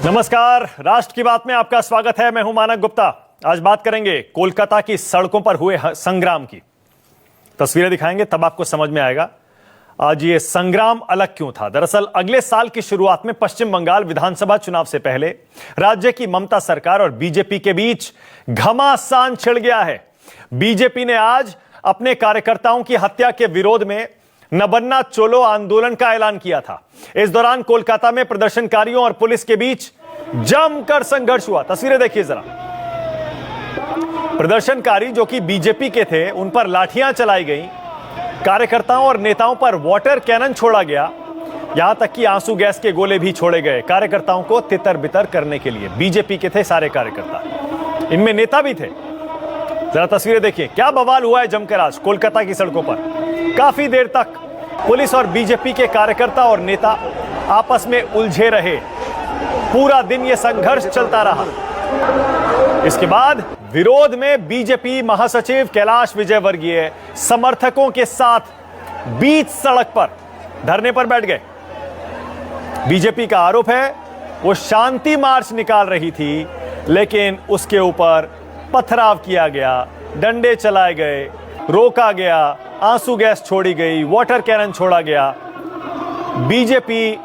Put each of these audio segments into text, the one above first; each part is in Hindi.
नमस्कार, राष्ट्र की बात में आपका स्वागत है। मैं हूं मानक गुप्ता। आज बात करेंगे कोलकाता की सड़कों पर हुए संग्राम की। तस्वीरें दिखाएंगे तब आपको समझ में आएगा आज ये संग्राम अलग क्यों था। दरअसल अगले साल की शुरुआत में पश्चिम बंगाल विधानसभा चुनाव से पहले राज्य की ममता सरकार और बीजेपी के बीच घमासान छिड़ गया है। बीजेपी ने आज अपने कार्यकर्ताओं की हत्या के विरोध में न बनना चोलो आंदोलन का ऐलान किया था। इस दौरान कोलकाता में प्रदर्शनकारियों और पुलिस के बीच जमकर संघर्ष हुआ। तस्वीरें देखिए जरा। प्रदर्शनकारी जो कि बीजेपी के थे, उन पर लाठियां चलाई गईं, कार्यकर्ताओं और नेताओं पर वाटर कैनन छोड़ा गया, यहां तक कि आंसू गैस के गोले भी छोड़े गए कार्यकर्ताओं को तितर बितर करने के लिए। बीजेपी के थे सारे कार्यकर्ता, इनमें नेता भी थे। जरा तस्वीरें देखिए, क्या बवाल हुआ है जमकर आज कोलकाता की सड़कों पर। काफी देर तक पुलिस और बीजेपी के कार्यकर्ता और नेता आपस में उलझे रहे। पूरा दिन यह संघर्ष चलता रहा। इसके बाद विरोध में बीजेपी महासचिव कैलाश विजयवर्गीय समर्थकों के साथ बीच सड़क पर धरने पर बैठ गए। बीजेपी का आरोप है वो शांति मार्च निकाल रही थी, लेकिन उसके ऊपर पथराव किया गया, डंडे चलाए गए, रोका गया, आंसू गैस छोड़ी गई, वाटर कैनन छोड़ा गया। बीजेपी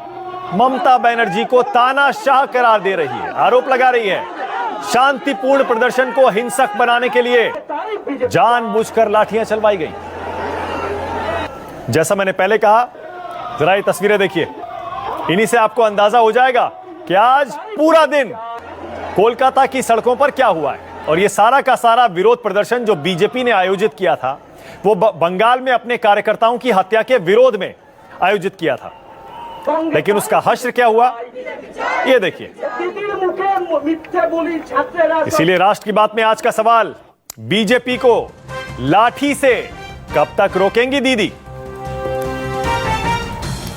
ममता बनर्जी को तानाशाह करार दे रही है, आरोप लगा रही है शांतिपूर्ण प्रदर्शन को हिंसक बनाने के लिए जानबूझकर लाठियां चलवाई गई। जैसा मैंने पहले कहा, जरा ये तस्वीरें देखिए, इन्हीं से आपको अंदाजा हो जाएगा कि आज पूरा दिन कोलकाता की सड़कों पर क्या हुआ है। और ये सारा का सारा विरोध प्रदर्शन जो बीजेपी ने आयोजित किया था, वो बंगाल में अपने कार्यकर्ताओं की हत्या के विरोध में आयोजित किया था। लेकिन उसका हश्र क्या हुआ, ये देखिए। इसीलिए राष्ट्र की बात में आज का सवाल, बीजेपी को लाठी से कब तक रोकेंगी दीदी।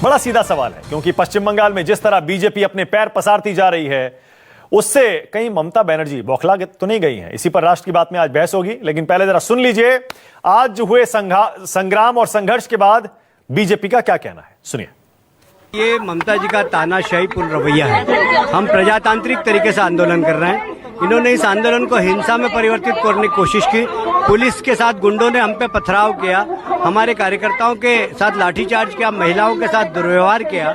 बड़ा सीधा सवाल है, क्योंकि पश्चिम बंगाल में जिस तरह बीजेपी अपने पैर पसारती जा रही है, उससे कहीं ममता बनर्जी बौखला तो नहीं गई हैं। इसी पर राष्ट्र की बात में आज बहस होगी, लेकिन पहले जरा सुन लीजिए आज हुए संग्राम और संघर्ष के बाद बीजेपी का क्या कहना है, सुनिए। ये ममता जी का तानाशाहीपूर्ण रवैया है। हम प्रजातांत्रिक तरीके से आंदोलन कर रहे हैं। इन्होंने इस आंदोलन को हिंसा में परिवर्तित करने की कोशिश की। पुलिस के साथ गुंडों ने हम पे पथराव किया, हमारे कार्यकर्ताओं के साथ लाठीचार्ज किया, महिलाओं के साथ दुर्व्यवहार किया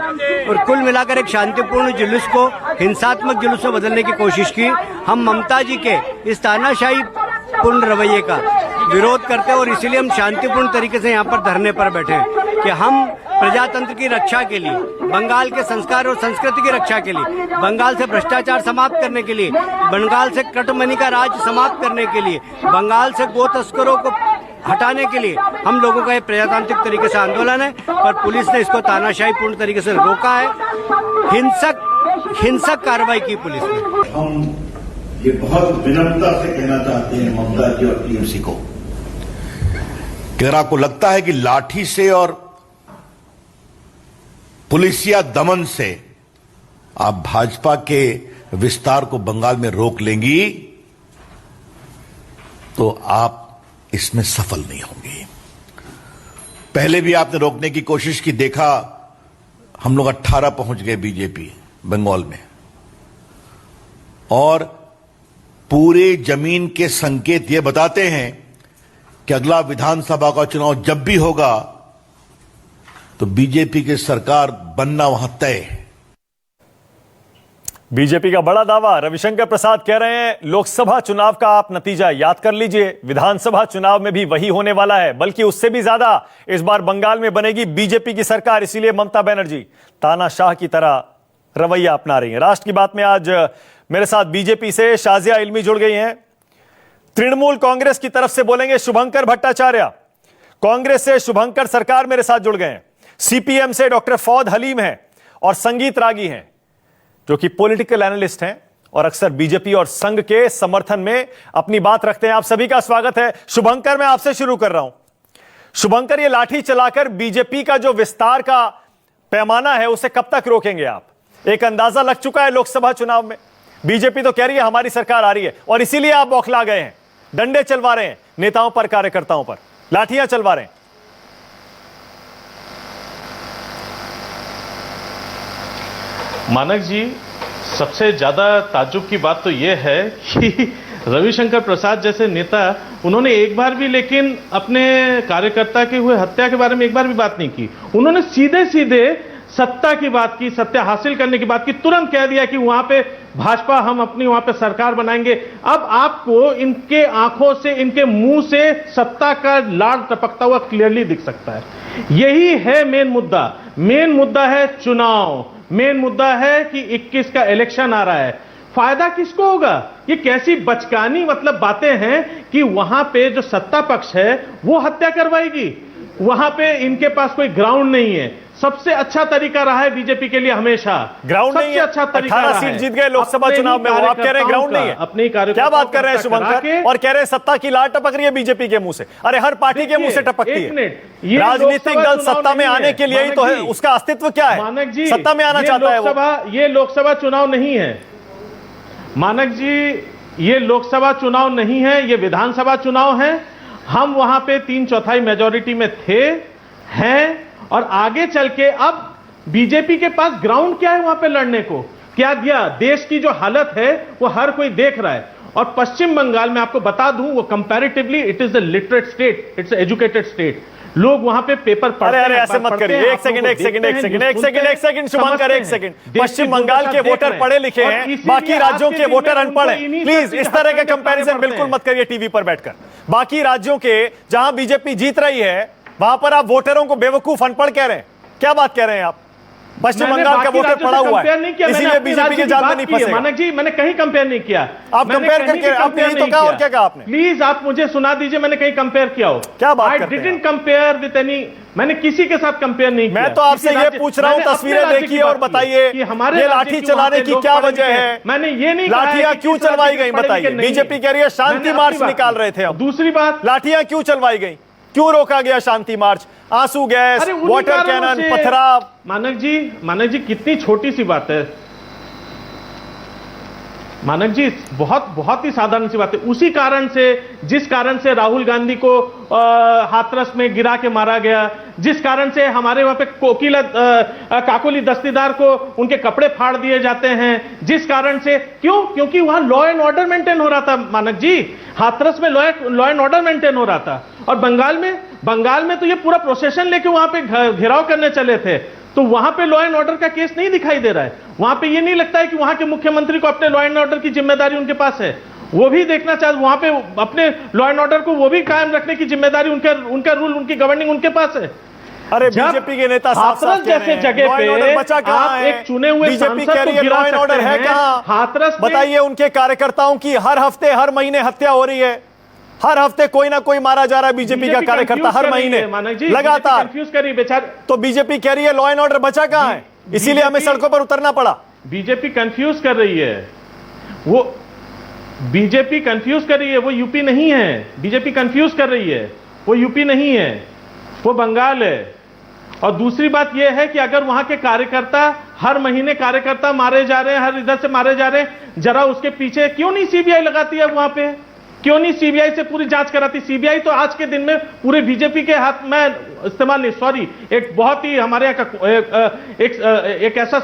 और कुल मिलाकर एक शांतिपूर्ण जुलूस को हिंसात्मक जुलूस में बदलने की कोशिश की। हम ममता जी के इस तानाशाहीपूर्ण रवैये का विरोध करते हैं और इसीलिए हम शांतिपूर्ण तरीके से यहाँ पर धरने पर बैठे हैं कि हम प्रजातंत्र की रक्षा के लिए, बंगाल के संस्कार और संस्कृति की रक्षा के लिए, बंगाल से भ्रष्टाचार समाप्त करने के लिए, बंगाल से कटमनी का राज समाप्त करने के लिए, बंगाल से गो तस्करों को हटाने के लिए हम लोगों का ये प्रजातांत्रिक तरीके से आंदोलन है। पर पुलिस ने इसको तानाशाहीपूर्ण तरीके से रोका है, हिंसक कार्रवाई की पुलिस ने। हम ये बहुत विनम्रता से कहना चाहते हैं ममता जी और टीएमसी को कि अगर आपको लगता है कि लाठी से और पुलिसिया दमन से आप भाजपा के विस्तार को बंगाल में रोक लेंगी, तो आप इसमें सफल नहीं होंगी। पहले भी आपने रोकने की कोशिश की, देखा हम लोग 18 पहुंच गए बीजेपी बंगाल में, और पूरे जमीन के संकेत ये बताते हैं कि अगला विधानसभा का चुनाव जब भी होगा तो बीजेपी की सरकार बनना वहां तय है। बीजेपी का बड़ा दावा, रविशंकर प्रसाद कह रहे हैं लोकसभा चुनाव का आप नतीजा याद कर लीजिए, विधानसभा चुनाव में भी वही होने वाला है, बल्कि उससे भी ज्यादा इस बार बंगाल में बनेगी बीजेपी की सरकार। इसीलिए ममता बनर्जी तानाशाह की तरह रवैया अपना रही है। राष्ट्र की बात में आज मेरे साथ बीजेपी से शाजिया इल्मी जुड़ गई हैं। तृणमूल कांग्रेस की तरफ से बोलेंगे शुभंकर भट्टाचार्य, कांग्रेस से शुभंकर सरकार मेरे साथ जुड़ गए हैं, सीपीएम से डॉक्टर फौद हलीम हैं और संगीत रागी हैं जो कि पॉलिटिकल एनालिस्ट हैं और अक्सर बीजेपी और संघ के समर्थन में अपनी बात रखते हैं। आप सभी का स्वागत है। शुभंकर, मैं आपसे शुरू कर रहा हूं। शुभंकर, ये लाठी चलाकर बीजेपी का जो विस्तार का पैमाना है उसे कब तक रोकेंगे आप? एक अंदाजा लग चुका है लोकसभा चुनाव में, बीजेपी तो कह रही है हमारी सरकार आ रही है और इसीलिए आप बौखला गए हैं, डंडे चलवा रहे हैं नेताओं पर, कार्यकर्ताओं पर लाठियां चलवा रहे हैं। मानक जी, सबसे ज्यादा ताज्जुब की बात तो यह है कि रविशंकर प्रसाद जैसे नेता, उन्होंने एक बार भी लेकिन अपने कार्यकर्ता के हुए हत्या के बारे में एक बार भी बात नहीं की। उन्होंने सीधे सीधे सत्ता की बात की, सत्य हासिल करने की बात की, तुरंत कह दिया कि वहां पे भाजपा, हम अपनी वहां पे सरकार बनाएंगे। अब आपको इनके आंखों से, इनके मुंह से सत्ता का लाड टपकता हुआ क्लियरली दिख सकता है। यही है मेन मुद्दा। मेन मुद्दा है चुनाव, मेन मुद्दा है कि 21 का इलेक्शन आ रहा है। फायदा किसको होगा? ये कैसी बचकानी मतलब बातें हैं कि वहां पे जो सत्ता पक्ष है वो हत्या करवाएगी, वहां पे इनके पास कोई ग्राउंड नहीं है। सबसे अच्छा तरीका रहा है बीजेपी के लिए हमेशा, ग्राउंड नहीं है। अच्छा तरीका 18 सीट जीत गए लोकसभा चुनाव में, आप कह रहे हैं ग्राउंड नहीं है। अपने क्या बात कर रहे हैं शुभंकर? और कह रहे हैं सत्ता की लाट टपक रही है बीजेपी के मुंह से। अरे हर पार्टी के मुंह से टपकती है। राजनीतिक दल सत्ता में आने के लिए ही तो है, उसका अस्तित्व क्या है? मानक जी, सत्ता में आना चाहता है वो। ये लोकसभा चुनाव नहीं है मानक जी, ये लोकसभा चुनाव नहीं है, ये विधानसभा चुनाव है। हम वहां पे 3/4 मेजॉरिटी में थे, हैं, और आगे चल के अब बीजेपी के पास ग्राउंड क्या है वहां पे लड़ने को? क्या दिया? देश की जो हालत है वो हर कोई देख रहा है। और पश्चिम बंगाल में आपको बता दूं, वो comparatively it is the literate state, it's educated state. लोग वहां पे पेपर पढ़ते हैं। अरे ऐसे मत करिए। एक सेकंड शुभंकर, एक सेकंड। पश्चिम बंगाल के वोटर पढ़े लिखे हैं, बाकी राज्यों के वोटर अनपढ़ हैं। प्लीज इस तरह का कंपैरिजन बिल्कुल मत करिए टीवी पर बैठकर। बाकी राज्यों के जहां बीजेपी जीत रही है वहां पर आप वोटरों को बेवकूफ अनपढ़ कह रहे हैं। क्या बात कह रहे हैं आप? पश्चिम बंगाल का वोटर पड़ा हुआ है, इसीलिए बीजेपी के जाल में नहीं फंसेगा। मानक जी, मैंने कहीं कंपेयर नहीं किया। आप कंपेयर करके आपने यही तो कहा, और क्या कहा आपने? प्लीज आप मुझे सुना दीजिए, मैंने कहीं कंपेयर किया हो? क्या बात करते हैं? I didn't compare with any, मैंने किसी के साथ कंपेयर नहीं किया। मैं तो आपसे ये पूछ रहा हूं, तस्वीरें देखिए और बताइए कि हमारे लाठी चलाने की क्या वजह है? मैंने ये नहीं, लाठियां क्यों चलवाई गई बताइए? बीजेपी कह रही है शांति मार्च निकाल रहे थे। अब दूसरी बात, लाठियां क्यों चलवाई गई? क्यों रोका गया शांति मार्च? आंसू गैस, वाटर कैनन, पथराव। मानक जी कितनी छोटी सी बात है मानक जी, बहुत ही साधारण सी बात है। उसी कारण से, जिस कारण से राहुल गांधी को हाथरस में गिरा के मारा गया, जिस कारण से हमारे वहां पे काकोली दस्तीदार को उनके कपड़े फाड़ दिए जाते हैं, जिस कारण से, क्योंकि वहां लॉ एंड ऑर्डर मेंटेन हो रहा था मानक जी। हाथरस में लॉ एंड ऑर्डर मेंटेन हो रहा था। और बंगाल में तो ये पूरा प्रोसेशन लेके वहां पे घेराव करने चले थे, तो वहां पे लॉ एंड ऑर्डर का केस नहीं दिखाई दे रहा है। वहां पे ये नहीं लगता है कि वहां के मुख्यमंत्री को अपने लॉ एंड ऑर्डर की जिम्मेदारी उनके पास है। वो भी देखना चाहते, वहां पे अपने लॉ एंड ऑर्डर को वो भी कायम रखने की जिम्मेदारी, उनका रूल, उनकी गवर्निंग उनके पास है। अरे बीजेपी के नेता हाथरस जैसे जगह पे आप एक चुने हुए बीजेपी कह रही है लॉ एंड ऑर्डर है कहां? हाथरस बताइए। उनके कार्यकर्ताओं की हर हफ्ते, हर महीने हत्या हो रही है। हर हफ्ते कोई ना कोई मारा जा रहा है बीजेपी का कार्यकर्ता, हर महीने लगातार। कंफ्यूज करी बेचारे। तो बीजेपी कह रही है लॉ एंड ऑर्डर बचा कहां है, इसीलिए हमें सड़कों पर उतरना पड़ा। बीजेपी कंफ्यूज कर रही है, वो बीजेपी कंफ्यूज कर रही है, वो यूपी नहीं है। बीजेपी कंफ्यूज कर रही है, वो यूपी नहीं है, वो बंगाल है। और दूसरी बात यह है कि अगर वहां के कार्यकर्ता, हर महीने कार्यकर्ता मारे जा रहे हैं, हर इधर से मारे जा रहे हैं, जरा उसके पीछे क्यों नहीं सीबीआई लगाती है? वहां पे क्यों नहीं सीबीआई से पूरी जांच कराती? सीबीआई तो आज के दिन में पूरे बीजेपी के हाथ में इस्तेमाल नहीं, सॉरी, एक बहुत ही हमारे यहाँ का एक ऐसा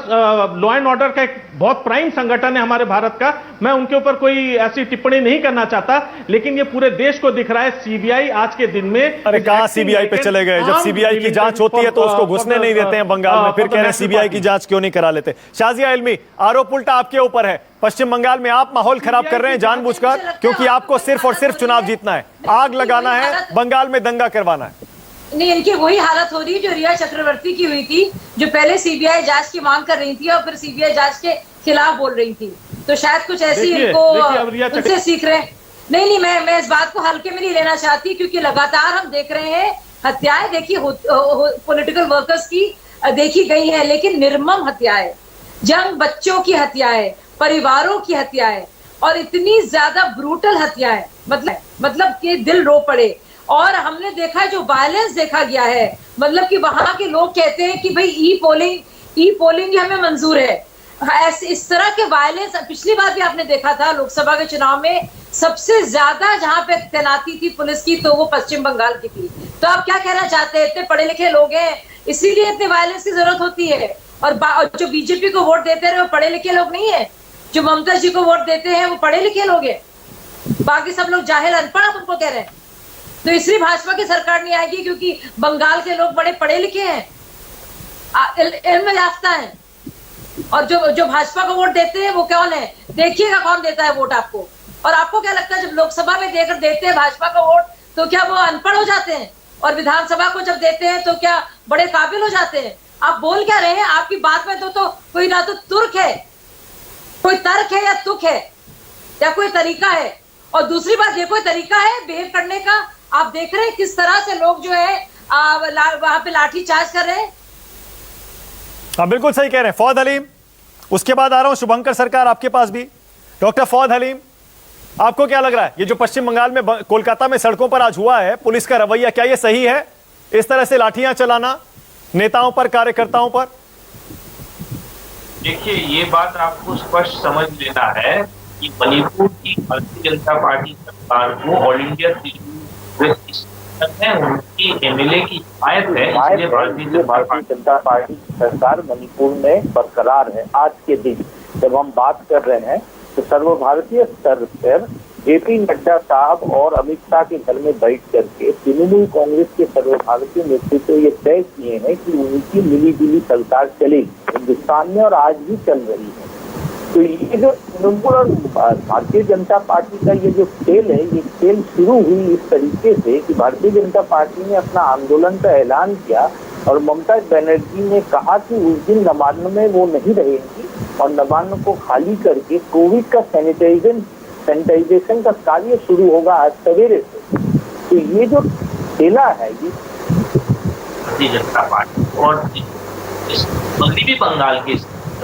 लॉ एंड ऑर्डर का एक बहुत प्राइम संगठन है हमारे भारत का। मैं उनके ऊपर कोई ऐसी टिप्पणी नहीं करना चाहता, लेकिन ये पूरे देश को दिख रहा है सीबीआई आज के दिन में। अरे कहां सीबीआई पे चले गए? जब सीबीआई की जांच होती है तो उसको घुसने नहीं देते हैं बंगाल में, फिर कह रहे हैं सीबीआई की जांच क्यों नहीं करा लेते? शाजिया इल्मी, आरोप उल्टा आपके ऊपर है। पश्चिम बंगाल में आप माहौल खराब कर रहे हैं जानबूझकर, क्योंकि आपको सिर्फ और सिर्फ चुनाव जीतना है, आग लगाना है, बंगाल में दंगा करवाना है। नहीं, इनकी वही हालत हो रही है जो रिया चक्रवर्ती की हुई थी, जो पहले सीबीआई जांच की मांग कर रही थी और फिर सीबीआई जांच के खिलाफ बोल रही थी। तो शायद कुछ ऐसी इनको उनसे सीख रहे हैं। नहीं, मैं इस बात को हल्के में नहीं लेना चाहती, क्योंकि लगातार हम देख रहे हैं हत्याएं देखी पॉलिटिकल वर्कर्स की देखी गई है, लेकिन निर्मम हत्याएं, जंग बच्चों की हत्याएं, परिवारों की हत्याएं, और इतनी ज्यादा ब्रूटल हत्याएं, मतलब कि दिल रो पड़े। और हमने देखा है जो वायलेंस देखा गया है, मतलब कि वहां के लोग कहते हैं कि भाई ई पोलिंग ही हमें मंजूर है। ऐसे इस तरह के वायलेंस पिछली बार भी आपने देखा था लोकसभा के चुनाव में, सबसे ज्यादा जहां पे तैनाती थी पुलिस की तो वो पश्चिम बंगाल की थी। तो आप क्या कहना चाहते हैं? इतने पढ़े लिखे लोग हैं, इसीलिए इतने वायलेंस की जरूरत होती है। और जो बीजेपी को वोट देते रहे वो पढ़े लिखे लोग नहीं है, जो ममता जी को वोट देते हैं वो पढ़े लिखे लोग हैं, बाकी सब लोग जाहिल अनपढ़ आप उनको कह रहे हैं। तो इसलिए भाजपा की सरकार नहीं आएगी क्योंकि बंगाल के लोग बड़े पढ़े लिखे हैं, इल्म याफ्ता हैं। और जो भाजपा को वोट देते हैं वो कौन है, देखिएगा कौन देता है वोट आपको। और आपको क्या लगता है जब लोकसभा में देते हैं भाजपा का वोट तो क्या वो अनपढ़ हो जाते हैं, और विधानसभा को जब देते हैं तो क्या बड़े काबिल हो जाते हैं? आप बोल क्या रहे हैं? आपकी बात में तो कोई ना तो तुर्क है, कोई तर्क है या तुक है या कोई तरीका है। और दूसरी बात, ये कोई तरीका है बिहेव करने का? आप देख रहे हैं किस तरह से लोग जो है वहां पे लाठी चार्ज कर रहे हैं। आप बिल्कुल सही कह रहे हैं फौद हलीम। उसके बाद आ रहा हूं शुभंकर सरकार आपके पास भी। डॉक्टर फौद हलीम, आपको क्या लग रहा है ये जो पश्चिम बंगाल में कोलकाता में सड़कों पर आज हुआ है, पुलिस का रवैया क्या ये सही है? इस तरह से लाठियां चलाना नेताओं पर, कार्यकर्ताओं पर? देखिए, ये बात आपको स्पष्ट समझ लेना है कि मणिपुर की भारतीय जनता पार्टी सरकार को ऑल इंडिया है, उनकी एमएलए की हिमायत है, इसलिए भारतीय जनता पार्टी की सरकार मणिपुर में बरकरार है। आज के दिन जब हम बात कर रहे हैं तो सर्वभारतीय स्तर पर जेपी नड्डा साहब और अमित शाह के घर में बैठ करके तृणमूल कांग्रेस के सर्वभारतीय नेतृत्व ये तय किए हैं कि उनकी मिलीजुली सरकार चलेगी हिंदुस्तान में, और आज भी चल रही है। तो ये जो तृणमूल और भारतीय जनता पार्टी का ये जो खेल है, ये खेल शुरू हुई इस तरीके से कि भारतीय जनता पार्टी ने अपना आंदोलन का ऐलान किया और ममता बनर्जी ने कहा कि उस दिन नवान्न में वो नहीं रहेंगी और नवान्न को खाली करके कोविड का सैनिटाइजेशन का कार्य शुरू होगा आज सवेरे से। तो ये जो खेला है ये भारतीय जनता पार्टी और इस मगरबी बंगाल के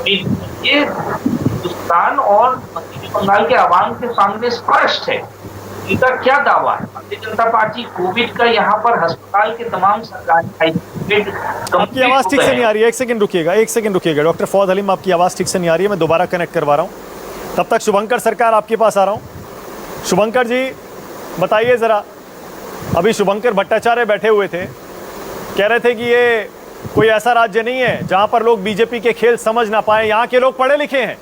ये हिंदुस्तान और मगरबी बंगाल के आवाम के सामने स्पष्ट है। इनका क्या दावा है? भारतीय जनता पार्टी कोविड का यहाँ पर अस्पताल के तमाम सरकारी आपकी आवाज ठीक से नहीं आ रही है, एक सेकंड रुकिएगा डॉक्टर फौद हलीम, आपकी आवाज ठीक से नहीं आ रही है, मैं दोबारा कनेक्ट करवा रहा हूँ। तब तक शुभंकर सरकार आपके पास आ रहा हूँ। शुभंकर जी बताइए जरा, अभी शुभंकर भट्टाचार्य बैठे हुए थे, कह रहे थे कि ये कोई ऐसा राज्य नहीं है जहां पर लोग बीजेपी के खेल समझ ना पाए, यहाँ के लोग पढ़े लिखे हैं।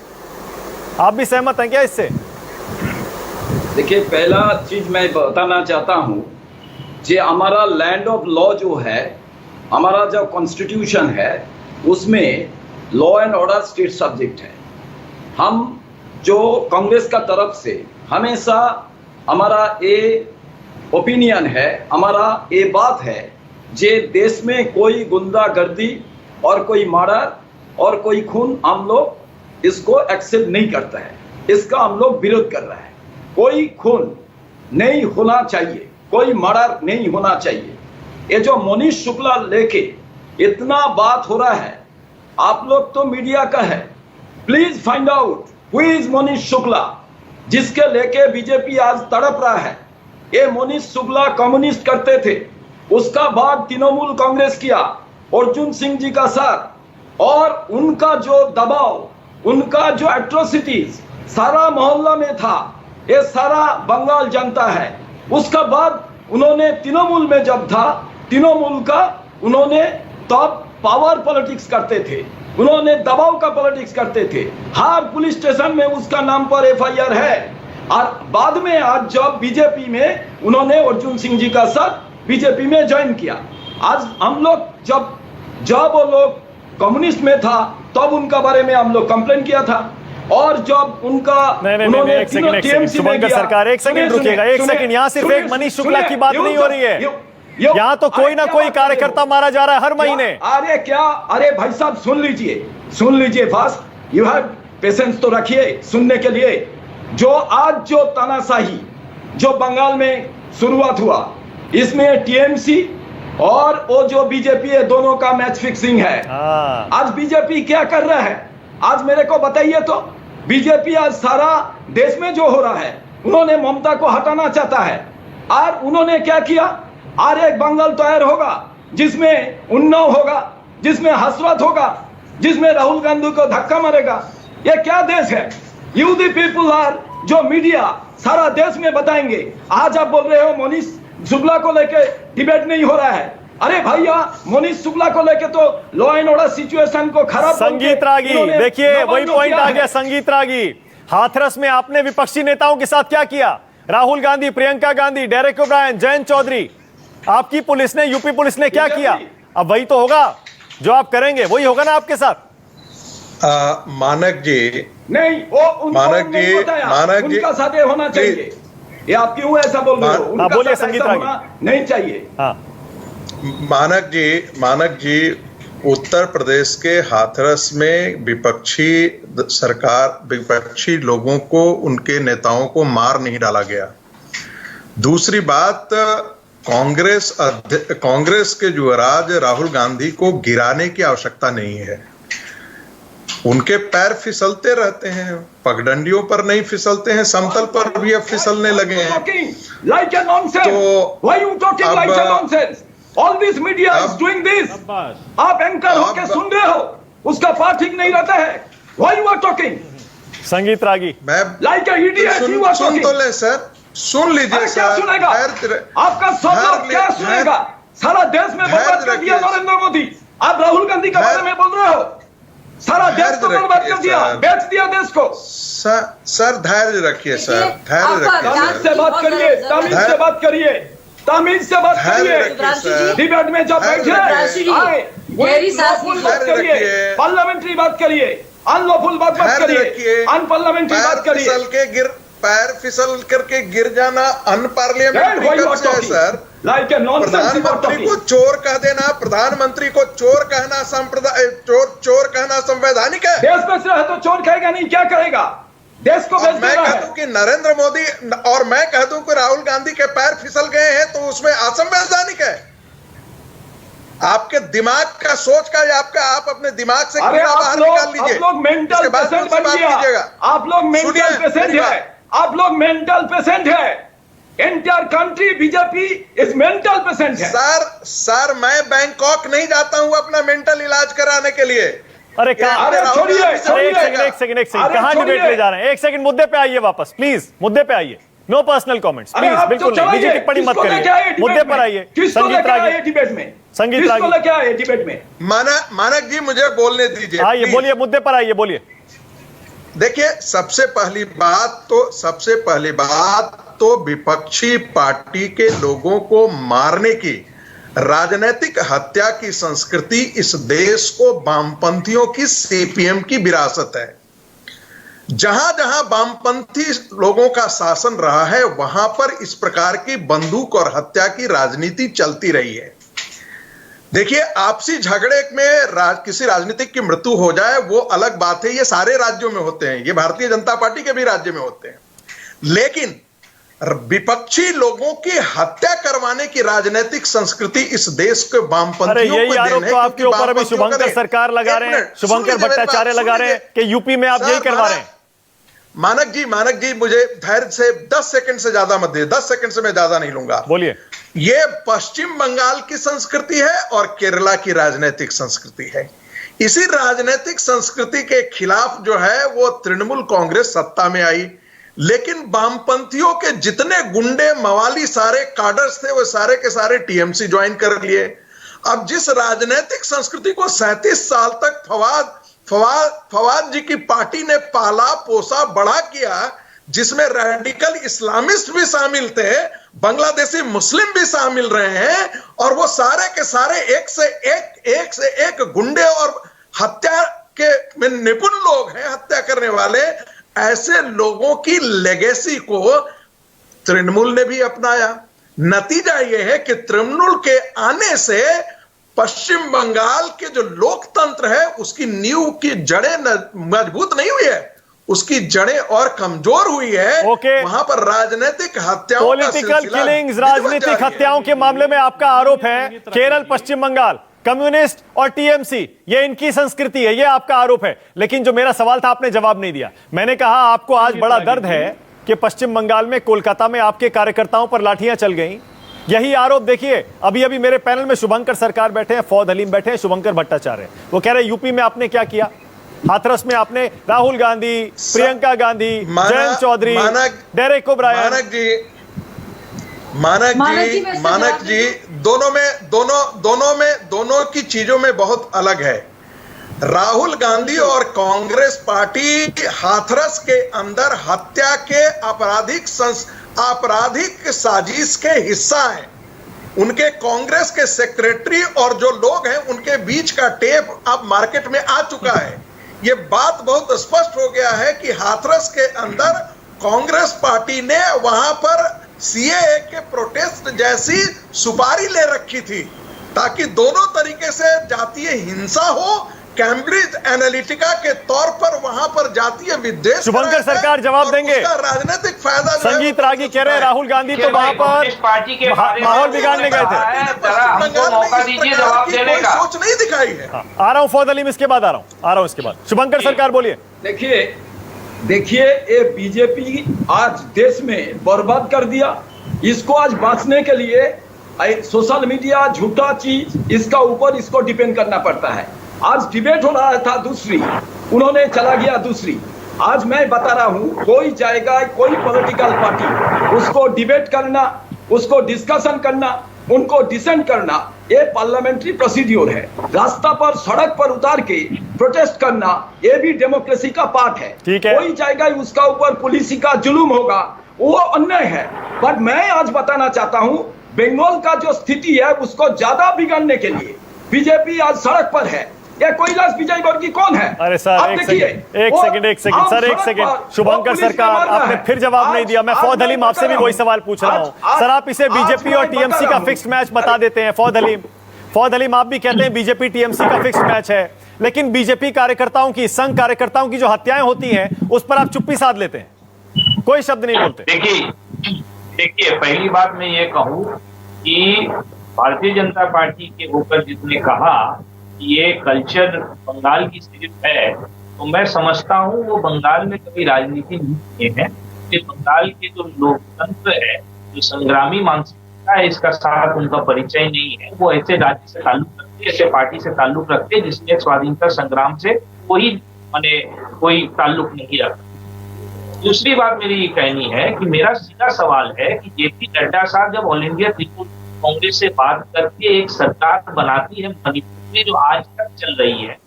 आप भी सहमत हैं क्या इससे? देखिए, पहला चीज मैं बताना चाहता हूँ, जो हमारा लैंड ऑफ लॉ जो है, हमारा जो कॉन्स्टिट्यूशन है, उसमें law and order state subject है। हम जो कांग्रेस का तरफ से हमेशा हमारा ये ओपिनियन है, हमारा ये बात है, जे देश में कोई गुंडागर्दी और कोई मर्डर और कोई खून हम लोग इसको एक्सेप्ट नहीं करता है, इसका हम लोग विरोध कर रहे हैं। कोई खून नहीं होना चाहिए, कोई मर्डर नहीं होना चाहिए। ये जो मनीष शुक्ला लेके इतना बात हो रहा है, आप लोग तो मीडिया का है, please find out who is Manish Shukla, जिसके लेके बीजेपी आज तड़प रहा है। ये मनीष शुक्ला कम्युनिस्ट करते थे, उसका बाद तृणमूल कांग्रेस किया अर्जुन सिंह जी का साथ, और उनका जो दबाव, उनका जो एट्रोसिटीज सारा मोहल्ला में था, ये सारा बंगाल जानता है। उसका बाद उन्होंने तृणमूल में जब था, तृणमूल का उन्होंने तब पावर पॉलिटिक्स करते थे, उन्होंने दबाव का पॉलिटिक्स करते थे। हर पुलिस स्टेशन में उसका नाम पर एफआईआर है। और बाद में आज जब बीजेपी में उन्होंने अर्जुन सिंह जी का साथ बीजेपी में ज्वाइन किया, आज हम लोग जब वो लोग कम्युनिस्ट में था तब उनका बारे में हम लोग कंप्लेन किया था, और जब उनका नहीं, एक सेकंड शुभंकर सरकार, एक सेकंड रुकिएगा, एक सेकंड। यहाँ सिर्फ एक मनीष शुक्ला की बात नहीं हो रही है, यहाँ तो कोई ना कोई कार्यकर्ता मारा जा रहा है हर महीने। अरे क्या, अरे भाई साहब सुन लीजिए फास्ट, यू हैव पेशेंस तो रखिए सुनने के लिए। जो आज जो तानाशाही जो बंगाल में शुरुआत हुआ, इसमें टीएमसी और वो जो बीजेपी है, दोनों का मैच फिक्सिंग है। आज बीजेपी क्या कर रहा है, आज मेरे को बताइए तो। बीजेपी आज सारा देश में जो हो रहा है, उन्होंने ममता को हटाना चाहता है, और उन्होंने क्या किया, और एक बंगाल तैयार होगा जिसमें उन्नाव होगा, जिसमें हसरत होगा, जिसमें राहुल गांधी को धक्का मारेगा। ये क्या देश है? यू द पीपुल आर, जो मीडिया सारा देश में बताएंगे। आज आप बोल रहे हो मनीष शुक्ला को लेके डिबेट नहीं हो रहा है। अरे भैया, मनीष शुक्ला को लेके तो लॉ एंड ऑर्डर सिचुएशन को खराब, संगीत रागी, देखिए वही पॉइंट आ गया। संगीत रागी, हाथरस में आपने विपक्षी नेताओं के साथ क्या किया? राहुल गांधी, प्रियंका गांधी, डेरेक ओब्रायन, जयंत चौधरी, आपकी पुलिस ने, यूपी पुलिस ने क्या किया? अब वही तो होगा जो आप करेंगे, वही होगा ना आपके साथ। मानक जी नहीं, वो उनको नहीं बताया, मानक जी उनका साथ होना चाहिए। ये आप क्यों ऐसा बोल रहे हो? उनका बोलिए साथ संगीत ऐसा रागी। होना नहीं चाहिए। हाँ, मानक जी उत्तर प्रदेश के हाथरस में विपक्षी लोगों को, उनके नेताओं को मार नहीं डाला गया। दूसरी बात, कांग्रेस के युवराज राहुल गांधी को गिराने की आवश्यकता नहीं है। उनके पैर फिसलते रहते हैं, पगडंडियों पर नहीं फिसलते हैं, समतल पर भी अब फिसलने लगे हैं। All this media is doing this. आप एंकर होके सुन रहे हो, उसका पाठ ठीक नहीं रहता है। Why you are talking? संगीत रागी, मैं Like a idiot you are soon talking. तो ले सर, सुन लीजिए अरे सर। क्या सुनेगा? आपका सब क्या सुनेगा? सारा देश में बर्बाद कर दिया नरेंद्र मोदी। आप राहुल गांधी के बारे में बोल रहे हो, सारा देश को बर्बाद कर दिया, बेच दिया देश को। सर धैर्य रखिए सर, धैर्य रखिए। तमीज से बात करिए, तमीज से बात करिए, तमीज से बात करिए। डिबेट में जब बैठे बात करिए, पार्लियामेंट्री बात करिए, अनलॉफुल बात मत करिए, अनपार्लियामेंट्री बात करिए। पैर फिसल करके गिर जाना अनपार्लियामेंट्री है सर। प्रधानमंत्री को चोर कह देना, प्रधानमंत्री को चोर कहना चोर कहना संवैधानिक है। देश बेच रहा है तो चोर कहेगा नहीं, क्या कहेगा? देश को बेच मैं रहा कह है। दूं कि नरेंद्र मोदी और मैं कह दूं कि राहुल गांधी के पैर फिसल गए हैं, तो उसमें असंवैधानिक है। आपके दिमाग का, सोच का, आप अपने दिमाग से कीड़ा बाहर निकाल लीजिए। आप लोग मेंटल पेशेंट बन गया। आप लोग मेंटल पेशेंट है। आप लोग मेंटल पेशेंट है। Entire country BJP is mental patient है। सर मैं बैंकॉक नहीं जाता हूं अपना मेंटल इलाज कराने के लिए। अरे छोड़िए, एक सेकंड, कहां डिबेट ले जा रहे हैं? एक सेकंड, मुद्दे पे आइए वापस प्लीज, मुद्दे पे आइए। नो पर्सनल कमेंट्स प्लीज, बिल्कुल नहीं, बीजेपी टिप्पणी मत करिए, मुद्दे पर आइए। संगीत रागी, डिबेट में संगीत रागी, क्या है डिबेट में? मानक जी मुझे बोलने दीजिए। आइए, बोलिए, मुद्दे पर आइए, बोलिए। देखिए, सबसे पहली बात तो विपक्षी पार्टी के लोगों को मारने की, राजनीतिक हत्या की संस्कृति इस देश को वामपंथियों की, सीपीएम की विरासत है। जहां जहां वामपंथी लोगों का शासन रहा है, वहां पर इस प्रकार की बंदूक और हत्या की राजनीति चलती रही है। देखिए, आपसी झगड़े में किसी राजनीतिक की मृत्यु हो जाए वो अलग बात है, ये सारे राज्यों में होते हैं, ये भारतीय जनता पार्टी के भी राज्य में होते हैं। लेकिन विपक्षी लोगों की हत्या करवाने की राजनीतिक संस्कृति इस देश के वामपंथियों को आरोप तो आपके ऊपर अभी शुभंकर सरकार लगा रहे हैं, शुभंकर भट्टाचार्य लगा रहे हैं कि यूपी में आप यही करवा रहे हैं। मानक जी मुझे धैर्य से 10 सेकंड से ज्यादा मत दीजिए, 10 सेकंड से मैं ज्यादा नहीं लूंगा। बोलिए। ये पश्चिम बंगाल की संस्कृति है और केरला की राजनीतिक संस्कृति है। इसी राजनीतिक संस्कृति के खिलाफ जो है वो तृणमूल कांग्रेस सत्ता में आई, लेकिन वामपंथियों के जितने गुंडे मवाली सारे काडर्स थे वो सारे के सारे टीएमसी ज्वाइन कर लिए। अब जिस राजनीतिक संस्कृति को 37 साल तक फवाद जी की पार्टी ने पाला पोसा बड़ा किया, जिसमें रेडिकल इस्लामिस्ट भी शामिल थे, बांग्लादेशी मुस्लिम भी शामिल रहे हैं, और वो सारे के सारे एक से एक गुंडे और हत्या के में निपुण लोग हैं, हत्या करने वाले। ऐसे लोगों की लेगेसी को तृणमूल ने भी अपनाया। नतीजा यह है कि तृणमूल के आने से पश्चिम बंगाल के जो लोकतंत्र है उसकी नींव की जड़ें मजबूत नहीं हुई है, उसकी जड़ें और कमजोर हुई है। वहां पर राजनीतिक हत्याओं, पॉलिटिकल किलिंग्स, राजनीतिक हत्याओं के मामले में आपका आरोप है केरल, पश्चिम बंगाल, कम्युनिस्ट और टीएमसी, ये इनकी संस्कृति है, ये आपका आरोप है। लेकिन जो मेरा सवाल था आपने जवाब नहीं दिया। मैंने कहा आपको आज बड़ा दर्द है कि पश्चिम बंगाल में, कोलकाता में आपके कार्यकर्ताओं पर लाठियां चल गई। यही आरोप देखिए, अभी अभी मेरे पैनल में शुभंकर सरकार बैठे हैं, फौद हलीम बैठे हैं, शुभंकर भट्टाचार्य, वो कह रहे हैं यूपी में आपने क्या किया। हाथरस में आपने राहुल गांधी, प्रियंका गांधी, जयंत चौधरी, डेरेक ओब्रायन। मानक जी दोनों की चीजों में बहुत अलग है। राहुल गांधी और कांग्रेस पार्टी हाथरस के अंदर हत्या के आपराधिक साजिश के हिस्सा हैं। उनके कांग्रेस के सेक्रेटरी और जो लोग हैं उनके बीच का टेप अब मार्केट में आ चुका है। ये बात बहुत स्पष्ट हो गया है कि हाथरस के अंदर कांग्रेस पार्टी ने वहां पर सीएए के प्रोटेस्ट जैसी सुपारी ले रखी थी ताकि दोनों तरीके से जातीय हिंसा हो। कैम्ब्रिज एनालिटिका के तौर पर वहां पर जातीय विद्वेष। शुभंकर सरकार जवाब देंगे। राजनीतिक फायदा संगीत रागी कह रहे हैं राहुल गांधी तो वहां पर पार्टी के माहौल बिगाड़ने गए थे। हमको मौका दीजिए जवाब देने का। सोच नहीं दिखाई है। आ रहा हूं फौद अलीम, इसके बाद आ रहा हूं इसके बाद शुभंकर सरकार बोलिए। देखिए ये बीजेपी आज देश में बर्बाद कर दिया। इसको आज बांचने के लिए सोशल मीडिया झूठा चीज इसका ऊपर इसको डिपेंड करना पड़ता है। आज डिबेट हो रहा था दूसरी, उन्होंने चला गया दूसरी। आज मैं बता रहा हूं कोई जाएगा कोई पॉलिटिकल पार्टी उसको डिबेट करना, उसको डिस्कशन करना, उनको डिसेंट करना, ये पार्लियामेंट्री प्रोसीड्योर है। रास्ता पर सड़क पर उतार के प्रोटेस्ट करना ये भी डेमोक्रेसी का पार्ट है। कोई जाएगा उसका ऊपर पुलिस का जुलूम होगा, वो अन्याय है। पर मैं आज बताना चाहता हूं बंगाल का जो स्थिति है उसको ज्यादा बिगाड़ने के लिए बीजेपी आज सड़क पर है। ये कैलाश विजयवर्गीय कौन है? अरे सर एक सेकंड सर, एक सेकंड शुभंकर सरकार आपने फिर जवाब नहीं दिया। मैं फौद अलीम आपसे भी वही सवाल पूछ रहा हूं। सर आप इसे बीजेपी और टीएमसी का फिक्स्ड मैच बता देते हैं। फौद अलीम आप भी कहते हैं बीजेपी टीएमसी का फिक्स्ड मैच है, लेकिन बीजेपी कार्यकर्ताओं की, संघ कार्यकर्ताओं की जो हत्याएं होती हैं उस पर आप चुप्पी साध लेते हैं, कोई शब्द नहीं बोलते। देखिए पहली बात मैं ये कहूं कि भारतीय जनता पार्टी के ऊपर जिसने कहा कि ये कल्चर बंगाल की सिर्फ है, तो मैं समझता हूं वो बंगाल में कभी राजनीति नहीं किए हैं। कि बंगाल के जो लोकतंत्र है, जो संग्रामी मानसिकता है, इसका साथ उनका परिचय नहीं है। वो ऐसे राज्य से ताल्लुक रखते, ऐसे पार्टी से ताल्लुक रखते जिसमें स्वाधीनता संग्राम से कोई ताल्लुक नहीं रखता। दूसरी बात मेरी ये कहनी है कि मेरा सीधा सवाल है कि जेपी नड्डा साहब जब ऑल इंडिया पीपुल्स कांग्रेस से बात करके एक सरकार बनाती है मणिपुर में जो आज तक चल रही है,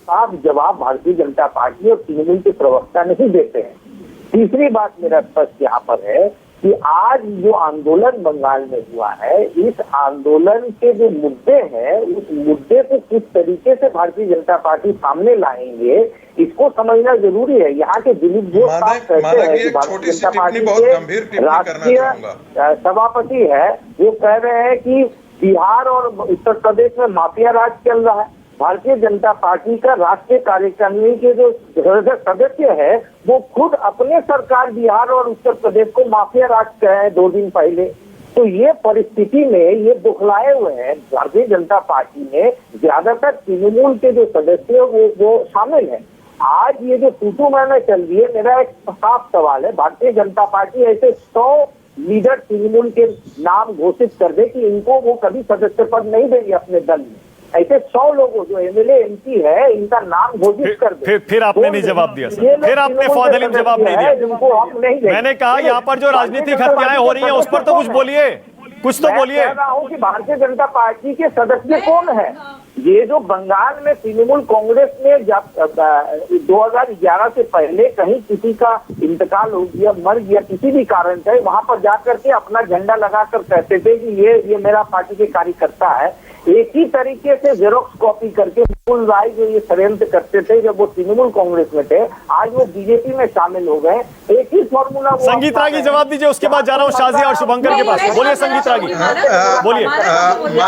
आप जवाब भारतीय जनता पार्टी और तृणमूल के प्रवक्ता नहीं देते हैं। तीसरी बात मेरा स्पष्ट यहाँ पर है कि आज जो आंदोलन बंगाल में हुआ है, इस आंदोलन के जो मुद्दे हैं उस मुद्दे को किस तरीके से भारतीय जनता पार्टी सामने लाएंगे इसको समझना जरूरी है। यहाँ के दिलीप घोष साहब कहते हैं कि भारतीय जनता पार्टी के राष्ट्रीय सभापति है, वो कह रहे हैं कि बिहार और उत्तर प्रदेश में माफिया राज चल रहा है। भारतीय जनता पार्टी का राष्ट्रीय कार्यकारिणी के जो सदस्य है वो खुद अपने सरकार बिहार और उत्तर प्रदेश को माफिया राज कहे 2 दिन पहले। तो ये परिस्थिति में ये बुखलाए हुए हैं। भारतीय जनता पार्टी में ज्यादातर तृणमूल के जो सदस्य वो शामिल है। आज ये जो टूटू मैना चल रही है, मेरा एक साफ सवाल है, भारतीय जनता पार्टी ऐसे 100 लीडर तृणमूल के नाम घोषित कर दे कि इनको वो कभी सदस्य पद नहीं देंगे अपने दल में। ऐसे 100 लोगों जो एमएलए एमपी है इनका नाम घोषित कर दे। फिर आपने नहीं जवाब दिया सर, फिर आपने फौद अलीम जवाब नहीं दिया। जिनको हम नहीं देंगे। मैंने कहा यहाँ पर जो राजनीतिक हत्याएं हो रही हैं उस पर तो कुछ बोलिए, कुछ तो बोलिए। मैं कह रहा हूँ कि भारतीय जनता पार्टी के सदस्य कौन है? ये जो बंगाल में तृणमूल कांग्रेस में जब 2011 से पहले कहीं किसी का इंतकाल हो गया, मर गया किसी भी कारण से, वहां पर जाकर के अपना झंडा लगाकर कहते थे कि ये मेरा पार्टी के कार्यकर्ता है। एक ही तरीके से जेरोक्स कॉपी करके मुकुल राय जो ये षड्यंत्र करते थे जब वो तृणमूल कांग्रेस में थे, आज वो बीजेपी में शामिल हो गए। एक ही फॉर्मूला। संगीत रागी जवाब दीजिए, उसके बाद जा रहा हूँ शाजिया और शुभंकर के पास। बोलिए संगीत रागी, बोलिए। आ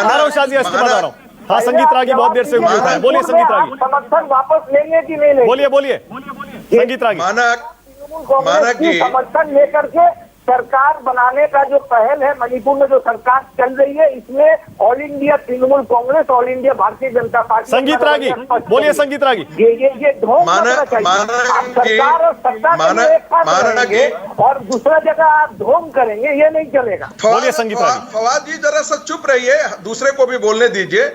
रहा हूँ शाजिया, इसके बाद आ रहा हूँ। हाँ संगीत रागी बहुत देर से उठा है, बोलिए संगीत रागी। समर्थन वापस लेंगे कि नहीं लेंगे? बोलिए संगीत रागी। समर्थन लेकर के सरकार बनाने का जो पहल है मणिपुर में जो सरकार चल रही है, इसमें all India Trinamool Congress, all India Bharatiya Janata party. संगीत रागी बोलिए, संगीत रागी। ये ढोंग सरकार और सत्ता करेंगे और दूसरा जगह आप ढोंग करेंगे, ये नहीं चलेगा। बोलिए संगीत रागी। फवाद जी जरा सा चुप रहिए, दूसरे को भी बोलने दीजिए।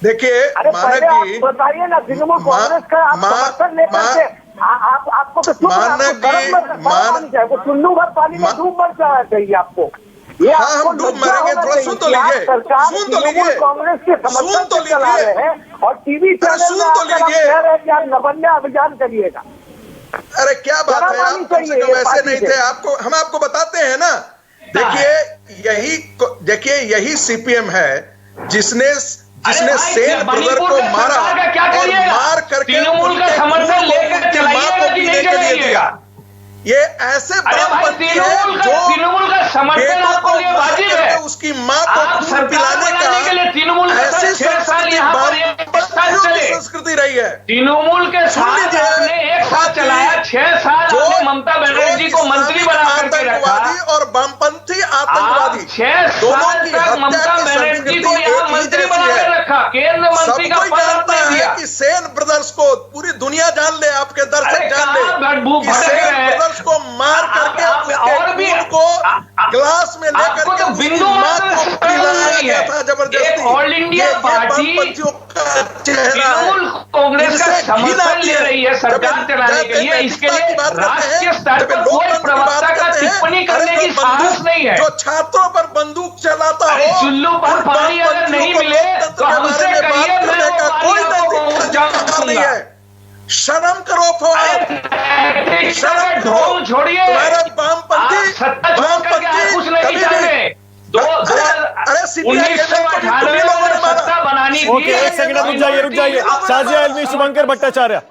देखिए बताइए ना, तृणमूल कांग्रेस का आप समर्थन लेकर के आपको तो चुल्लू भर पानी में डूब मर जाना चाहिए आपको। ये हम डूब मरेंगे, थोड़ा सुन तो लीजिए, कांग्रेस के समर्थन से चला रहे हैं और टीवी चैनल सुन में तो आकर हम लीजिए। कह रहे हैं कि आप नवन्या अभियान करिएगा। अरे क्या बात है, आप कम से कम ऐसे नहीं थे। आपको हम आपको बताते हैं ना। देखिए यही सीपीएम है जिसने सेन ब्रदर को मारा और मार करके तृणमूल का समर्थन लेकर चलाइएगा कि नहीं चलाइएगा? ये ऐसे वामपंथी है जो तृणमूल का समर्थन आपको लिए वाजिब है। उसकी मां को दूध पिलाने का ऐसी संस्कृति रही है। तृणमूल के साथ आपने एक साथ चलाया, 6 साल आपने ममता बनर्जी को मंत्री बना करके रखा और वामपंथी आतंकवादी 6 साल तक ममता बनर्जी को यहाँ मंत्री बनाकर रखा, केंद्र मंत्री का पद आपने दिया। कि सेन ब्रदर्स को पूरी दुनिया जान ले, आपके दर्शक जान ले, सेन ब्रदर्स को मार करके और भी को ग्लास में लेकर के बिंदु पिलाया गया था जबरदस्ती। All India party Trinamool Congress का समर्थन ले रही है सरकार चलाने के लिए। इसके लिए राष्ट्रीय स्तर पर कोई प्रवक्ता का टिप्पणी करने की साहस नहीं है। जो छात्रों पर बंदूक चलाता हो, चुल्लू पर पानी अगर नहीं मिले तो हमसे कहिए, मैं कोई नहीं है। शर्म करो फवाद, शर्म ढोंग छोड़िए। कुछ नहीं चाहते। 1998 में सत्ता बनानी थी। ओके, एक सेकंड रुक जाइए। शाजिया इल्मी, शुभंकर भट्टाचार्य,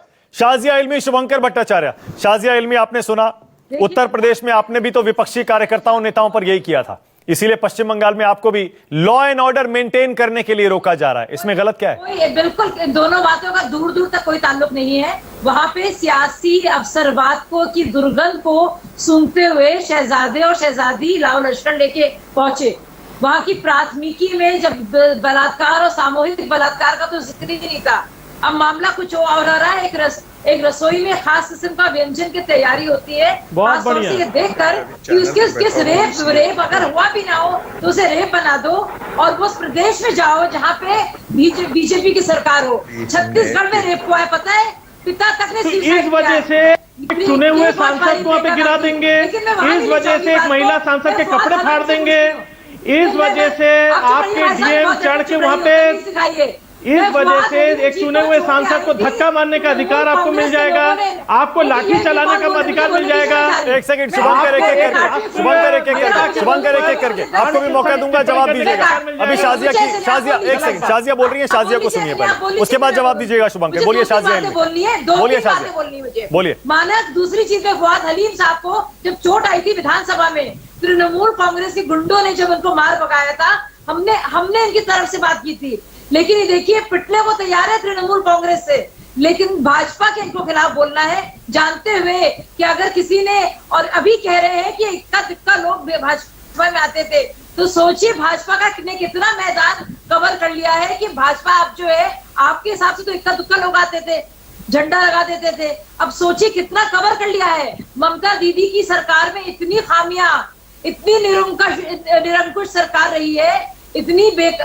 शुभंकर भट्टाचार्य। शाजिया इल्मी, आपने सुना उत्तर प्रदेश में आपने भी तो विपक्षी कार्यकर्ताओं नेताओं पर यही किया था, इसीलिए पश्चिम बंगाल में आपको भी लॉ एंड ऑर्डर मेंटेन करने के लिए रोका जा रहा है। इसमें गलत क्या है? बिल्कुल, दोनों बातों का दूर दूर तक कोई ताल्लुक नहीं है। वहां पे सियासी अवसरवाद को की दुर्गंध को सूंघते हुए शहजादे और शहजादी लाओ लश्कर लेके पहुंचे। वहां की प्राथमिकी में जब बलात्कार और सामूहिक बलात्कार का तो जिक्र ही नहीं था। अब मामला कुछ और आ रहा है। एक रसोई में खास किस्म का व्यंजन की तैयारी होती है, बहुत बढ़िया। ये देखकर कि उसके रेप अगर हुआ भी ना हो तो उसे रेप बना दो और वो उस प्रदेश में जाओ जहाँ पे बीजेपी की सरकार हो। छत्तीसगढ़ में रेप हुआ है, पता है, पिता तक ने इस वजह से चुने हुए सांसद को वहाँ पे गिरा देंगे, इस वजह से एक महिला सांसद के कपड़े फाड़ देंगे, इस वजह से आपके डीएम चढ़ के वहाँ पे, इस वजह से एक चुने हुए सांसद को धक्का मारने का अधिकार आपको मिल जाएगा, आपको लाठी चलाने का अधिकार मिल जाएगा। एक सेकंड, शुभंकर एक एक करके आपको भी मौका दूंगा, जवाब दीजिएगा। अभी शाजिया एक सेकंड, शाजिया बोल रही है, शाजिया को सुनिए पहले, उसके बाद जवाब दीजिएगा शुभंकर। बोलिए शाजिया, बोलिए शाजिया, बोलिए। माना दूसरी चीज में फवाद हलीम साहब को जब चोट आई थी विधानसभा में, तृणमूल कांग्रेस के गुंडों ने जब उनको मार पकाया था, हमने इनकी तरफ से बात की थी, लेकिन ये देखिए पिटने को तैयार है तृणमूल कांग्रेस से, लेकिन भाजपा के इनको खिलाफ बोलना है, जानते हुए कि अगर किसी ने, और अभी कह रहे हैं कि इक्का दुक्का लोग भाजपा में आते थे, तो सोचिए भाजपा का ने कितना मैदान कवर कर लिया है कि भाजपा अब जो है आपके हिसाब से तो इक्का दुक्का लोग आते थे, झंडा लगा देते थे, अब सोचिए कितना कवर कर लिया है। ममता दीदी की सरकार में इतनी खामियां, इतनी निरंकुश सरकार रही है, इतनी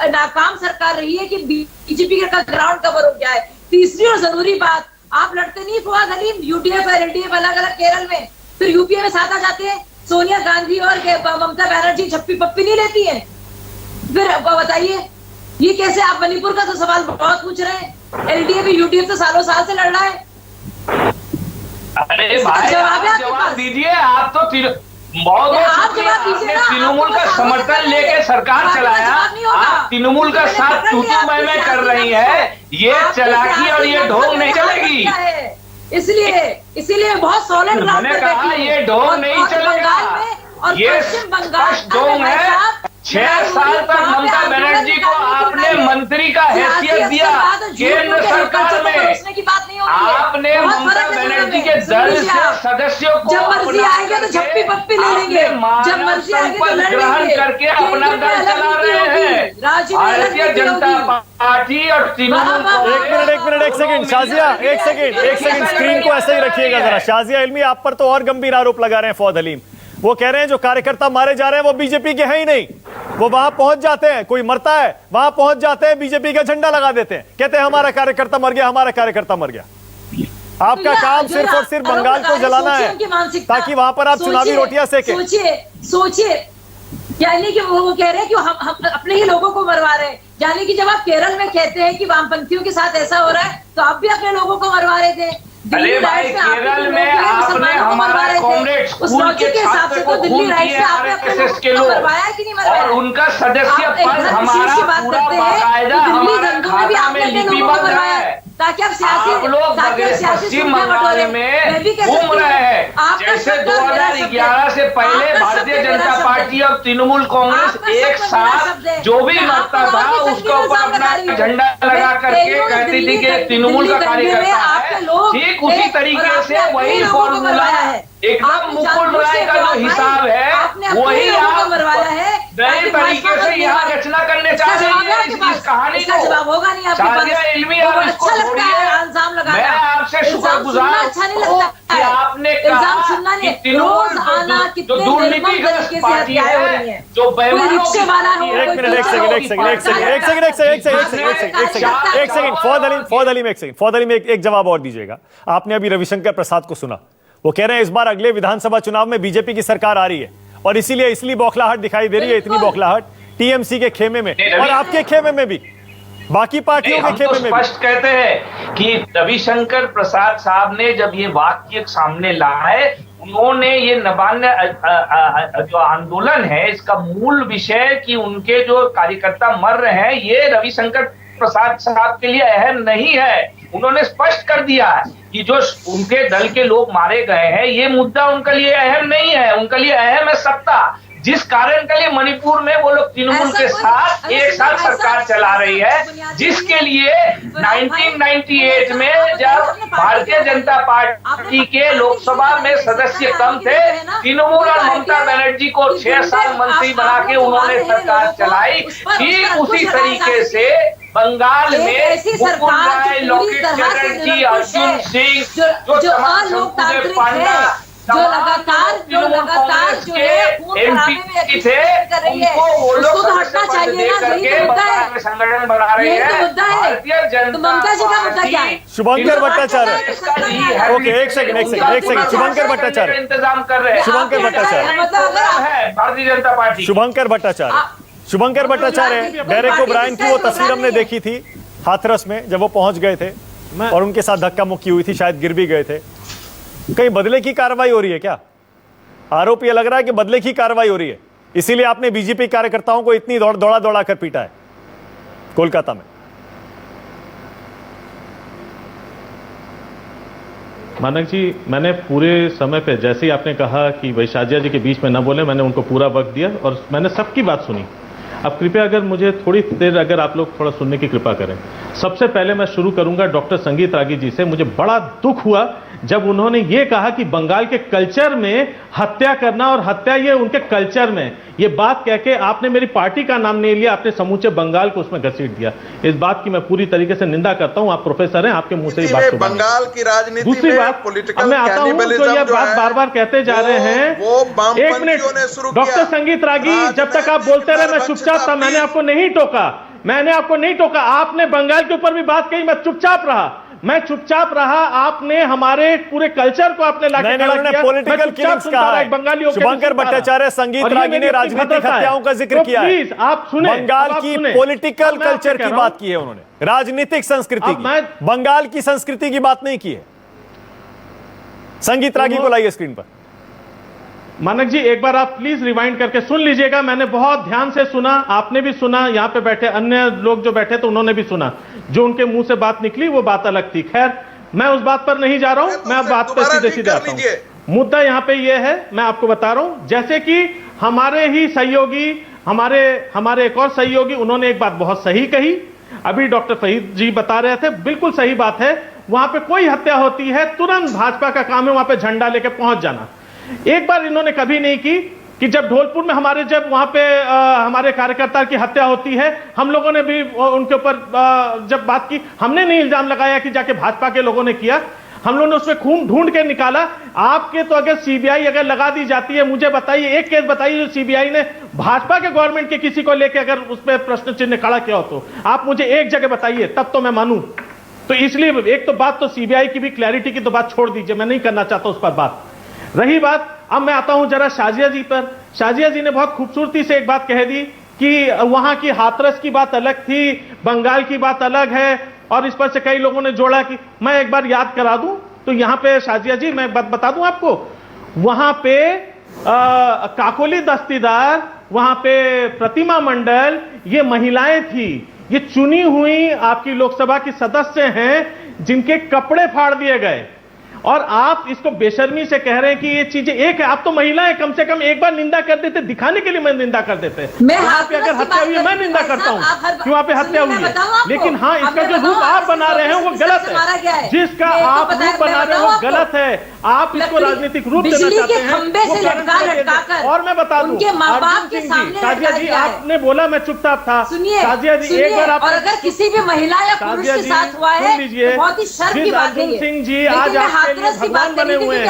नाकाम सरकार रही है कि बीजेपी का ग्राउंड कवर हो गया है। तीसरी और जरूरी बात, आप लड़ते नहीं फवाद हलीम, यूडीएफ और एलडीएफ अलग अलग केरल में, फिर यूपीए में साथ आ जाते हैं। सोनिया गांधी और ममता बनर्जी छप्पी पप्पी नहीं लेती है। फिर बताइए ये कैसे? आप मणिपुर का तो सवाल बहुत पूछ रहे हैं, एलडीएफ यूडीएफ तो सालों साल से लड़ रहा है। अरे भाई जवाब दीजिए। आप तो बहुत आपने तृणमूल का समर्थन लेके सरकार चलाया, आप तृणमूल का साथ तूतू मैं कर रही है, ये चलाकी और ये ढोंग नहीं चलेगी। इसलिए बहुत सॉलिड मैंने कहा ये ढोंग नहीं चलेगा, ये स्पष्ट ढोंग है। 6 साल तक ममता बनर्जी को आपने मंत्री का हैसियत दिया केंद्र सरकार में, आपने ममता बनर्जी के दल से सदस्यों को जब मर्जी आएंगे तो झप्पी पप्पी ले लेंगे, जब मर्जी आएंगे तो ग्रहण करके अपना दल चला रहे हैं भारतीय जनता पार्टी और तृणमूल। एक मिनट एक सेकंड शाजिया, एक सेकंड स्क्रीन को ऐसे ही रखिएगा जरा। शाजिया इल्मी, आप पर तो और गंभीर आरोप लगा रहे हैं फवाद हलीम। वो कह रहे हैं जो कार्यकर्ता मारे जा रहे हैं वो बीजेपी के हैं ही नहीं, वो वहां पहुंच जाते हैं, कोई मरता है वहां पहुंच जाते हैं, बीजेपी का झंडा लगा देते हैं, कहते हैं हमारा कार्यकर्ता मर गया, हमारा कार्यकर्ता मर गया। आपका काम सिर्फ और सिर्फ बंगाल को जलाना है ताकि वहां पर आप चुनावी रोटियां सेकें। सोचिए यानी कि वो कह रहे हैं कि हम अपने ही लोगों को मरवा रहे हैं। यानी कि जब आप केरल में कहते हैं कि वामपंथियों के साथ ऐसा हो रहा है, तो आप भी अपने लोगों को मरवा रहे थे। अरे भाई, केरल में आपने हमारा कॉमरेड स्कूल के छात्र को खून किए आरएसएस के लोग, और उनका सदस्य पद हमारा पूरा बाकायदा हमारे खाता में लिपिबद्ध है। ताकि आप लोग पश्चिम बंगाल में घूम रहे हैं जैसे 2011 से पहले भारतीय जनता पार्टी और तृणमूल कांग्रेस एक साथ जो भी मरता था उसके ऊपर अपना झंडा लगा करके कहती थी कि तृणमूल का कार्यकर्ता है। ठीक उसी तरीके से वही फॉर्मूला एकदम मुकुल राय का जो हिसाब है वही आप नए तरीके से यहाँ रचना करने चाह रही है इस कहानी को। शादिया इल्मी और इसको छोड़िए। मैं आपसे शुक्रगुजार कि आपने कहा कि तृणमूल जो दुर्नीतिग्रस्त पार्टी है, जो बेईमानों की फौद अली में एक जवाब और दीजिएगा। आपने अभी रविशंकर प्रसाद को सुना, वो कह रहे हैं इस बार अगले विधानसभा चुनाव में बीजेपी की सरकार आ रही है और इसलिए बौखलाहट दिखाई दे रही है, इतनी बौखलाहट टीएमसी के खेमे में और आपके खेमे में भी, बाकी पार्टियों के खेमे में भी। स्पष्ट कहते हैं कि रविशंकर प्रसाद साहब ने जब ये वाक्य सामने लाए, उन्होंने ये नवान्न जो आंदोलन है इसका मूल विषय कि उनके जो कार्यकर्ता मर रहे हैं ये रविशंकर प्रसाद साहब के लिए अहम नहीं है। उन्होंने स्पष्ट कर दिया है कि जो उनके दल के लोग मारे गए हैं ये मुद्दा उनके लिए अहम नहीं है, उनके लिए अहम है सत्ता। जिस कारण के लिए मणिपुर में वो लोग तृणमूल के साथ एक साथ सरकार चला रही है, जिसके लिए 1998 में जब भारतीय जनता पार्टी के लोकसभा में सदस्य कम थे, तृणमूल और ममता बनर्जी को 6 साल मंत्री बना के उन्होंने सरकार चलाई। ठीक उसी तरीके से बंगाल में मुकुल राय, लोकेट चटर्जी, अर्जुन सिंह, जो अलोकतांत्रिक पांडा, जो लगातार जो एमपी थे, उनको वो लोग हटना चाहिए ना, यही तो मुद्दा है। संगठन बना रहे हैं। भारतीय जनता पार्टी शुभंकर भट्टाचार्य, ओके एक सेकंड शुभंकर भट्टाचार्य इंतजाम कर रहे हैं। शुभंकर भट्टाचार्य है भारतीय जनता पार्टी। शुभंकर भट्टाचार्य डेरेक ओब्रायन की वो तस्वीर हमने देखी थी हाथरस में जब वो पहुंच गए थे और उनके साथ धक्का मुक्की हुई थी, शायद गिर भी गए थे। कहीं बदले की कार्रवाई हो रही है क्या? आरोप यह लग रहा है कि बदले की कार्रवाई हो रही है, इसीलिए आपने बीजेपी कार्यकर्ताओं को इतनी दौड़ा कर पीटा है कोलकाता में। मानक जी, मैंने पूरे समय पे जैसे ही आपने कहा कि वैशाजिया जी के बीच में न बोले, मैंने उनको पूरा वक्त दिया और मैंने सबकी बात सुनी। अब कृपया अगर मुझे थोड़ी देर अगर आप लोग थोड़ा सुनने की कृपा करें। सबसे पहले मैं शुरू करूंगा डॉक्टर संगीत रागी जी से। मुझे बड़ा दुख हुआ जब उन्होंने ये कहा कि बंगाल के कल्चर में हत्या करना और हत्या ये उनके कल्चर में, ये बात कह के आपने मेरी पार्टी का नाम नहीं लिया, आपने समूचे बंगाल को उसमें घसीट दिया। इस बात की मैं पूरी तरीके से निंदा करता हूं। आप प्रोफेसर हैं, आपके मुंह से ही बात बंगाल की राजनीति दूसरी बात मैं आता हूं तो ये बात बार बार कहते जा रहे हैं। एक मिनट डॉक्टर संगीत रागी, जब तक आप बोलते रहे मैं चुपचाप था, मैंने आपको नहीं टोका, आपने बंगाल के ऊपर भी बात कही, मैं चुपचाप रहा। आपने हमारे पूरे कल्चर को आपने लाके खड़ा किया। पॉलिटिकल किलिंग्स कहा है। शुभंकर भट्टाचार्य, संगीत रागी ने राजनीतिक हत्याओं का जिक्र किया है। प्लीज आप सुने, बंगाल की पॉलिटिकल कल्चर की बात की है उन्होंने, राजनीतिक संस्कृति की, बंगाल की संस्कृति की बात नहीं की है। संगीत रागी को लाइए स्क्रीन पर। मानक जी, एक बार आप प्लीज रिवाइंड करके सुन लीजिएगा। मैंने बहुत ध्यान से सुना, आपने भी सुना, यहाँ पे बैठे अन्य लोग जो बैठे थे उन्होंने भी सुना। जो उनके मुंह से बात निकली वो बात अलग थी। खैर, मैं उस बात पर नहीं जा रहा हूं, मैं अब बात पर सीधे आता हूं। मुद्दा यहाँ पे ये है, मैं आपको बता रहा हूं, जैसे कि हमारे ही सहयोगी, हमारे एक और सहयोगी, उन्होंने एक बात बहुत सही कही। अभी डॉक्टर फहीद जी बता रहे थे, बिल्कुल सही बात है। वहां पे कोई हत्या होती है, तुरंत भाजपा का काम है वहां पे झंडा लेके पहुंच जाना। एक बार इन्होंने कभी नहीं की कि जब ढोलपुर में जब वहां पे हमारे कार्यकर्ता की हत्या होती है, हम लोगों ने भी उनके ऊपर जब बात की, हमने नहीं इल्जाम लगाया कि जाके भाजपा के लोगों ने किया। हम लोगों ने उसमें खून ढूंढ के निकाला। आपके तो अगर सीबीआई अगर लगा दी जाती है, मुझे बताइए एक केस बताइए जो सीबीआई ने भाजपा के गवर्नमेंट के किसी को लेकर अगर उस पर प्रश्न चिन्ह खड़ा किया हो, तो आप मुझे एक जगह बताइए, तब तो मैं मानूं। तो इसलिए एक तो बात तो सीबीआई की भी क्लैरिटी की तो बात छोड़ दीजिए, मैं नहीं करना चाहता उस पर बात। रही बात, अब मैं आता हूं जरा शाजिया जी पर। शाजिया जी ने बहुत खूबसूरती से एक बात कह दी कि वहां की हाथरस की बात अलग थी, बंगाल की बात अलग है, और इस पर से कई लोगों ने जोड़ा कि मैं एक बार याद करा दूं तो यहां पे शाजिया जी मैं बता दूं आपको, वहां पे काकोली दस्तीदार, वहां पे प्रतिमा मंडल, ये महिलाएं थी, ये चुनी हुई आपकी लोकसभा की सदस्य हैं जिनके कपड़े फाड़ दिए गए, और आप इसको बेशर्मी से कह रहे हैं कि ये चीजें एक है। आप तो महिलाएं, कम से कम एक बार निंदा कर देते, दिखाने के लिए मैं निंदा कर देते। वहां पे अगर हत्या हुई है मैं निंदा करता हूं कि वहां पे हत्या हुई है, लेकिन हाँ इसका जो रूप आप बना रहे हैं वो गलत है, जिसका आप रूप बना रहे हैं वो गलत है। आप इसको राजनीतिक रूप देना चाहते हैं। और मैं बता दूं अर्जुन सिंह जी, शाजिया जी आपने बोला मैं चुपचाप था, शाजिया जी एक बार आप, अगर किसी भी महिला या पुरुष के साथ हुआ है लीजिए, बहुत ही शर्म की बात है। अर्जुन सिंह जी आज भगवान बने हुए हैं,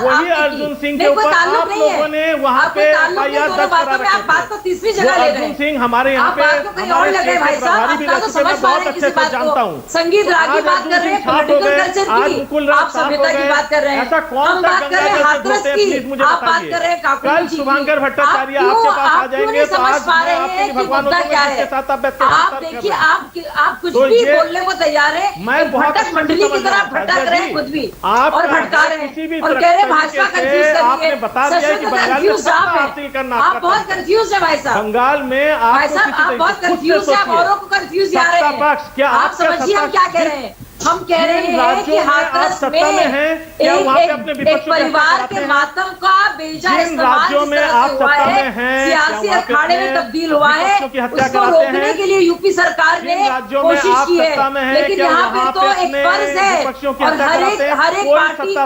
वही अर्जुन सिंह के ऊपर आप लोगों ने वहां पे एफआईआर दर्ज करा रखी है। अर्जुन सिंह हमारे यहाँ पे हमारे स्टेट के प्रभारी भी रह चुके, मैं बहुत अच्छे से जानता हूँ। संगीत राग की बात कर रहे हैं, पॉलिटिकल कल्चर की, आप सभ्यता की बात कर रहे हैं, ऐसा कौन सा गंगा जैसे होते हैं प्लीज मुझे बताइए। कल शुभंकर भट्टाचार्य आपके पास आ जाएंगे तो आज मैं आपके भगवान के साथ आप देखिए, आप कुछ भी बोलने को तैयार है, मैं बहुत मंडली की तरह भटक रहे हैं खुद भी और भटका रहे हैं और कह रहे भाजपा कंफ्यूज कर रही है। बता दिया कि बंगाल में सत्ता हासिल करना, आप बहुत कंफ्यूज है भाई साहब। बंगाल में आप बहुत कंफ्यूज है, औरों को कंफ्यूज आ रहे हैं। क्या आप समझिए हम क्या कह रहे हैं। हम कह रहे हैं कि हाथरस में एक परिवार के मातम का बेजा इस्तेमाल हुआ है, सियासी अखाड़े में तब्दील हुआ है, उसको रोकने के लिए यूपी सरकार ने कोशिश की है, लेकिन यहाँ पे तो एक फर्ज है और हर एक पार्टी का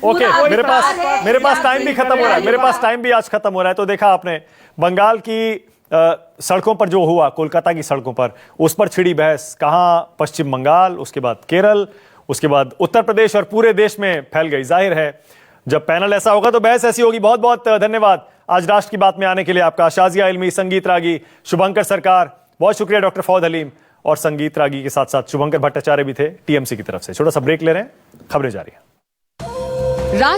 ओके, मेरे पास टाइम भी खत्म हो रहा है, मेरे पास टाइम भी आज खत्म हो रहा है। तो देखा आपने बंगाल की सड़कों पर जो हुआ, कोलकाता की सड़कों पर, उस पर छिड़ी बहस, कहां पश्चिम बंगाल, उसके बाद केरल, उसके बाद उत्तर प्रदेश और पूरे देश में फैल गई। जाहिर है जब पैनल ऐसा होगा तो बहस ऐसी होगी। बहुत बहुत धन्यवाद आज राष्ट्र की बात में आने के लिए आपका, शाजिया इल्मी, संगीत रागी, शुभंकर सरकार, बहुत शुक्रिया डॉक्टर फौद हलीम, और संगीत रागी के साथ साथ शुभंकर भट्टाचार्य भी थे टीएमसी की तरफ से। छोटा सा ब्रेक ले रहे हैं, खबरें जारी हैं।